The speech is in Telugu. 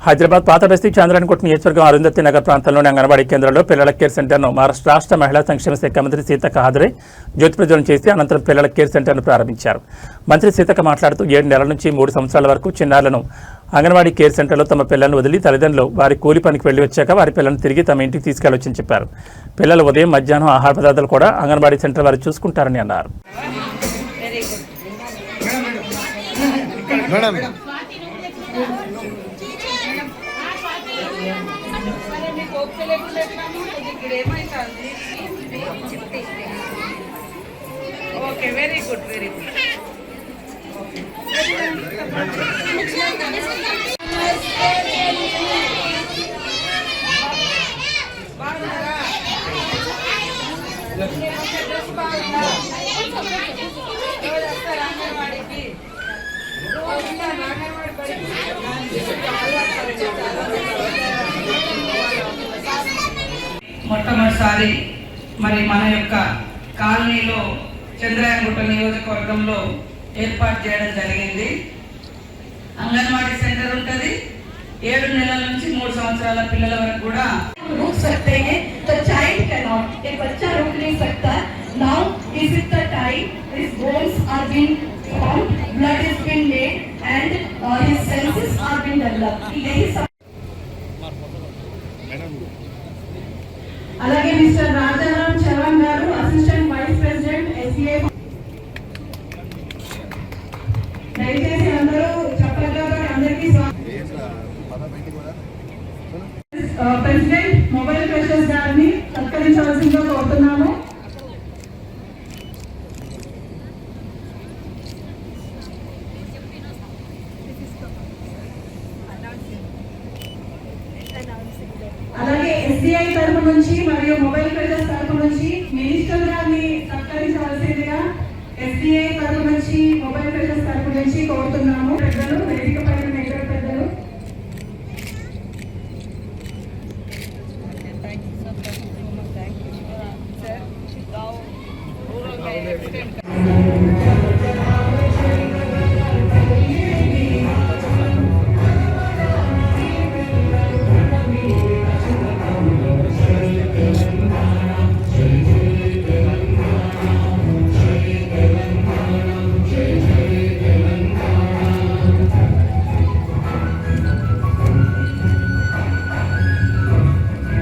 హైదరాబాద్ పాత బస్తీ చాంద్రాయణకోట నియోజకవర్గం అరుంధతి నగర్ ప్రాంతంలోని అంగన్వాడీ కేంద్రంలో పిల్లల కేర్ సెంటర్ను మహారాష్ట్ర రాష్ట్ర మహిళా సంక్షేమ శాఖ మంత్రి సీతక్క హాజరై జ్యోతి ప్రజ్వలన చేసి అనంతరం పిల్లల కేర్ సెంటర్ను ప్రారంభించారు. మంత్రి సీతక్క మాట్లాడుతూ 7 నెలల నుంచి 3 సంవత్సరాల వరకు చిన్నారులను అంగన్వాడీ కేర్ సెంటర్లో తమ పిల్లలను వదిలి తల్లిదండ్రులు వారి కూలి పనికి వెళ్లి వచ్చాక వారి పిల్లలను తిరిగి తమ ఇంటికి తీసుకెళ్లొచ్చని చెప్పారు. పిల్లలు ఉదయం మధ్యాహ్నం ఆహార పదార్థాలు కూడా అంగన్వాడీ సెంటర్ వారు చూసుకుంటారని అన్నారు. Okay, very good, very good. మొట్టమొదటిసారి మరి మన యొక్క కాలనీలో చంద్రాయణగుట్ట నియోజకవర్గంలో ఏర్పాటు చేయడం జరిగింది. అంగన్వాడీ సెంటర్ ఉంటుంది. 7 నెలల నుంచి 3 సంవత్సరాల పిల్లల వరకు కూడా रुक सकते हैं, तो चाइल्ड कैन नॉट, एक बच्चा रुक नहीं सकता. Now this is the time, his bones are being formed, blood is being made and his senses are being developed. यही सब. అలాగే మిస్టర్ రాజారాం చరణ్ గారు అసిస్టెంట్ వైస్ ప్రెసిడెంట్ ఎస్ఏ. దయచేసి అందరూ చెప్పగలరు. అందరికీ ప్రెసిడెంట్ మొబైల్ క్రషర్స్ గారిని సత్కరించవలసిందిగా కోరుతున్నాము. అలాగే ఎస్బీఐ తరఫు నుంచి మరియు మొబైల్ క్రషర్స్ తరఫు నుంచి మినిస్టర్ గారిని సత్కరించవలసిందిగా ఎస్బీఐ తరఫు నుంచి మొబైల్ క్రషర్స్ తరఫు నుంచి కోరుతున్నాము. పెద్దలు, వేదిక పైన ఇతర పెద్దలు. Thank you so much. Thank you.